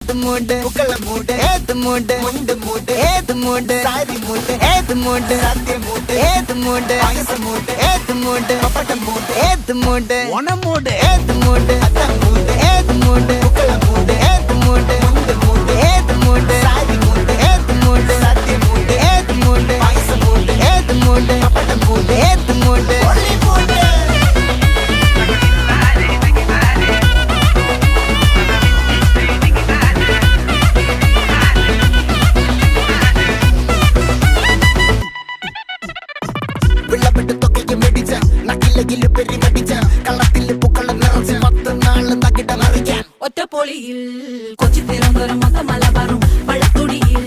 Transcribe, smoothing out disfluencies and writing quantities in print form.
ഏത് മൂട് പുക്കള മൂട് ഏത് മൂട് മുണ്ട് മൂട് ഏത് മൂട് സാരി മൂട് ഏത് മൂട് സത്യ മൂട് ഏത് മൂട് പായസ മൂട് ഏത് മൂട് പപ്പട മൂട് ഏത് മൂട് ഓണം മൂട് ഏത് മൂട് അത്ത മൂട് ഏത് മൂട് പുക്കള മൂട് ഏത് മൂട് മുണ്ട് മൂട് ഏത് മൂട് സാരി മൂട് ഏത് മൂട് സത്യ മൂട് ഏത് മൂട് പായസ മൂട് ഏത് മൂട് പപ്പട മൂട് ഏത് മൂട് ഒറ്റപ്പൊളിയിൽ കൊച്ചി തിരുവനന്തപുരം മൊത്തം മലബാറും വള്ളത്തുടിയിൽ